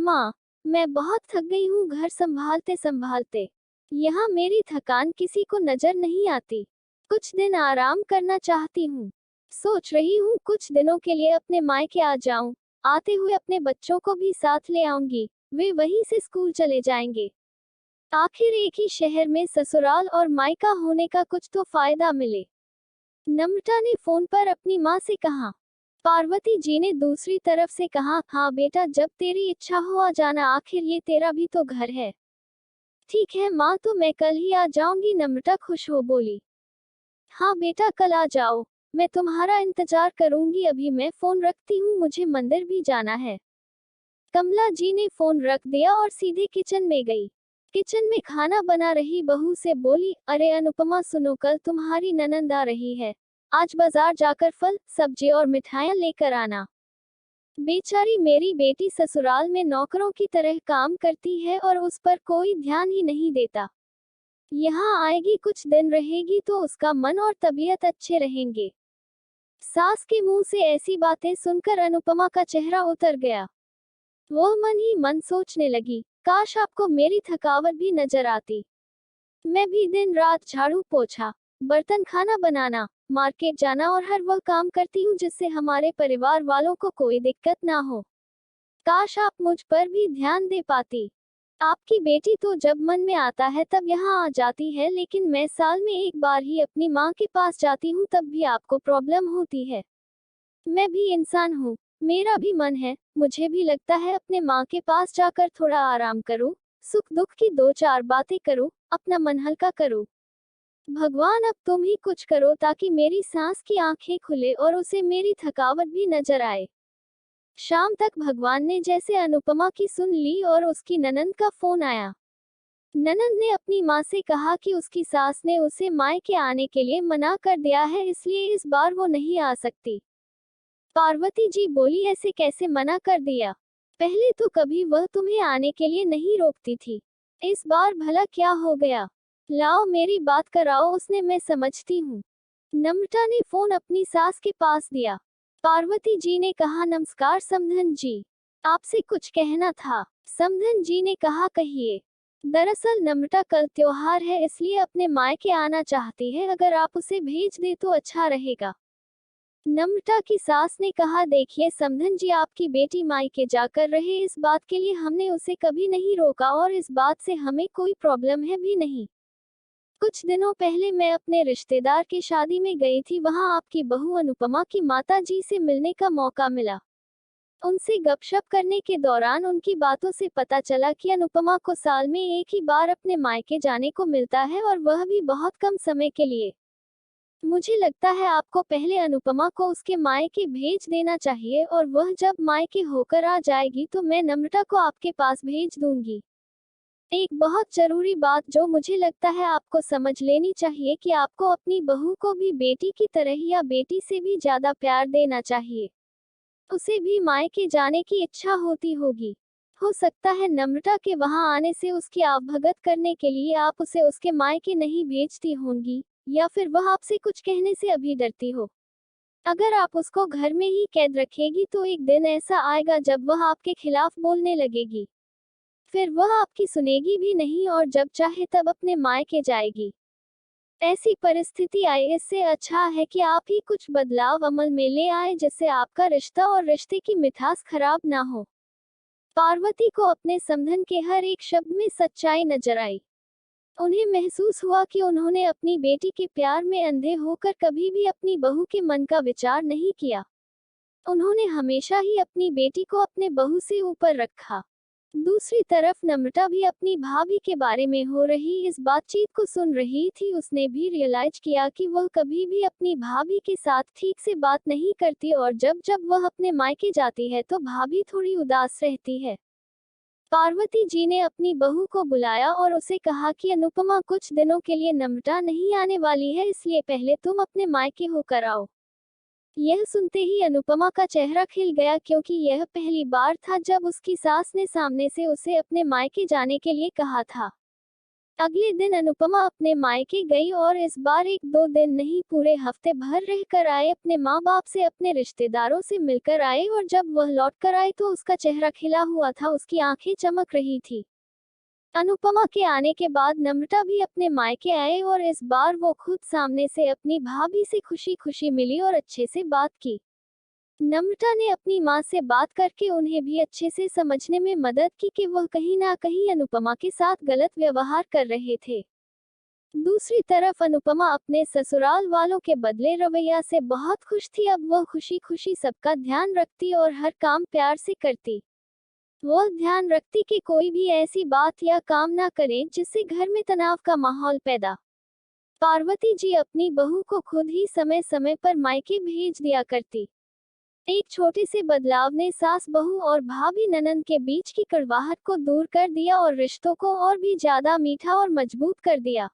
माँ, मैं बहुत थक गई हूँ घर संभालते संभालते। यहाँ मेरी थकान किसी को नजर नहीं आती। कुछ दिन आराम करना चाहती हूँ। सोच रही हूँ कुछ दिनों के लिए अपने मायके आ जाऊं। आते हुए अपने बच्चों को भी साथ ले आऊंगी। वे वहीं से स्कूल चले जाएंगे। आखिर एक ही शहर में ससुराल और मायका होने का कुछ तो फायदा मिले। नम्रता ने फोन पर अपनी माँ से कहा। पार्वती जी ने दूसरी तरफ से कहा, हाँ बेटा, जब तेरी इच्छा हो आ जाना, आखिर ये तेरा भी तो घर है। ठीक है माँ, तो मैं कल ही आ जाऊंगी, नम्रता खुश हो बोली। हाँ बेटा, कल आ जाओ, मैं तुम्हारा इंतजार करूंगी। अभी मैं फोन रखती हूँ, मुझे मंदिर भी जाना है। कमला जी ने फोन रख दिया और सीधे किचन में गई। किचन में खाना बना रही बहू से बोली, अरे अनुपमा सुनो, कल तुम्हारी ननंद आ रही है। आज बाजार जाकर फल, सब्जी और मिठाइयाँ लेकर आना। बेचारी मेरी बेटी ससुराल में नौकरों की तरह काम करती है और उस पर कोई ध्यान ही नहीं देता। यहाँ आएगी, कुछ दिन रहेगी तो उसका मन और तबीयत अच्छे रहेंगे। सास के मुंह से ऐसी बातें सुनकर अनुपमा का चेहरा उतर गया। वो मन ही मन सोचने लगी, काश आपको मेरी थकावट भी नजर आती। मैं भी दिन रात झाड़ू पोछा, बर्तन, खाना बनाना, मार्केट जाना और हर वह काम करती हूँ जिससे हमारे परिवार वालों को कोई दिक्कत ना हो। काश आप मुझ पर भी ध्यान दे पाती। आपकी बेटी तो जब मन में आता है तब यहाँ आ जाती है, लेकिन मैं साल में एक बार ही अपनी माँ के पास जाती हूँ, तब भी आपको प्रॉब्लम होती है। मैं भी इंसान हूँ, मेरा भी मन है, मुझे भी लगता है अपने माँ के पास जाकर थोड़ा आराम करूँ, सुख दुख की दो चार बातें करूँ, अपना मन हल्का करूँ। भगवान, अब तुम ही कुछ करो ताकि मेरी सांस की आंखें खुले और उसे मेरी थकावट भी नजर आए। शाम तक भगवान ने जैसे अनुपमा की सुन ली और उसकी ननंद का फोन आया। ननंद ने अपनी माँ से कहा कि उसकी सास ने उसे मायके आने के लिए मना कर दिया है, इसलिए इस बार वो नहीं आ सकती। पार्वती जी बोली, ऐसे कैसे मना कर दिया? पहले तो कभी वह तुम्हें आने के लिए नहीं रोकती थी, इस बार भला क्या हो गया? लाओ मेरी बात कराओ उसने, मैं समझती हूँ। नम्रता ने फोन अपनी सास के पास दिया। पार्वती जी ने कहा, नमस्कार समधन जी, आपसे कुछ कहना था। समधन जी ने कहा, कहिए। दरअसल नम्रता कल त्योहार है, इसलिए अपने मायके आना चाहती है, अगर आप उसे भेज दे तो अच्छा रहेगा। नम्रता की सास ने कहा, देखिए समधन जी, आपकी बेटी मायके जाकर रहे, इस बात के लिए हमने उसे कभी नहीं रोका और इस बात से हमें कोई प्रॉब्लम है भी नहीं। कुछ दिनों पहले मैं अपने रिश्तेदार की शादी में गई थी, वहां आपकी बहू अनुपमा की माता जी से मिलने का मौका मिला। उनसे गपशप करने के दौरान उनकी बातों से पता चला कि अनुपमा को साल में एक ही बार अपने मायके जाने को मिलता है और वह भी बहुत कम समय के लिए। मुझे लगता है आपको पहले अनुपमा को उसके मायके भेज देना चाहिए और वह जब मायके होकर आ जाएगी तो मैं नम्रता को आपके पास भेज दूंगी। एक बहुत जरूरी बात जो मुझे लगता है आपको समझ लेनी चाहिए कि आपको अपनी बहू को भी बेटी की तरह या बेटी से भी ज्यादा प्यार देना चाहिए। उसे भी मायके जाने की इच्छा होती होगी। हो सकता है नम्रता के वहां आने से उसकी आवभगत करने के लिए आप उसे उसके मायके नहीं भेजती होंगी, या फिर वह आपसे कुछ कहने से अभी डरती हो। अगर आप उसको घर में ही कैद रखेगी तो एक दिन ऐसा आएगा जब वह आपके खिलाफ बोलने लगेगी। फिर वह आपकी सुनेगी भी नहीं और जब चाहे तब अपने मायके जाएगी। ऐसी परिस्थिति आए, इससे अच्छा है कि आप ही कुछ बदलाव अमल में ले आए जिससे आपका रिश्ता और रिश्ते की मिठास खराब ना हो। पार्वती को अपने समधन के हर एक शब्द में सच्चाई नजर आई। उन्हें महसूस हुआ कि उन्होंने अपनी बेटी के प्यार में अंधे होकर कभी भी अपनी बहू के मन का विचार नहीं किया। उन्होंने हमेशा ही अपनी बेटी को अपने बहू से ऊपर रखा। दूसरी तरफ नम्रता भी अपनी भाभी के बारे में हो रही इस बातचीत को सुन रही थी। उसने भी रियलाइज किया कि वह कभी भी अपनी भाभी के साथ ठीक से बात नहीं करती और जब जब वह अपने मायके जाती है तो भाभी थोड़ी उदास रहती है। पार्वती जी ने अपनी बहू को बुलाया और उसे कहा कि अनुपमा कुछ दिनों के लिए नम्रता नहीं आने वाली है, इसलिए पहले तुम अपने मायके होकर आओ। यह सुनते ही अनुपमा का चेहरा खिल गया, क्योंकि यह पहली बार था जब उसकी सास ने सामने से उसे अपने मायके जाने के लिए कहा था। अगले दिन अनुपमा अपने मायके गई और इस बार 1-2 दिन नहीं पूरे हफ्ते भर रहकर आए। अपने माँ बाप से, अपने रिश्तेदारों से मिलकर आए और जब वह लौट कर आई तो उसका चेहरा खिला हुआ था, उसकी आंखें चमक रही थी। अनुपमा के आने के बाद नम्रता भी अपने मायके आए और इस बार वो खुद सामने से अपनी भाभी से खुशी खुशी मिली और अच्छे से बात की। नम्रता ने अपनी माँ से बात करके उन्हें भी अच्छे से समझने में मदद की कि वह कहीं ना कहीं अनुपमा के साथ गलत व्यवहार कर रहे थे। दूसरी तरफ अनुपमा अपने ससुराल वालों के बदले रवैया से बहुत खुश थी। अब वह खुशी खुशी सबका ध्यान रखती और हर काम प्यार से करती। वह ध्यान रखती कि कोई भी ऐसी बात या काम ना करे जिससे घर में तनाव का माहौल पैदा। पार्वती जी अपनी बहू को खुद ही समय समय पर मायके भेज दिया करती। एक छोटे से बदलाव ने सास बहू और भाभी ननंद के बीच की कड़वाहट को दूर कर दिया और रिश्तों को और भी ज्यादा मीठा और मजबूत कर दिया।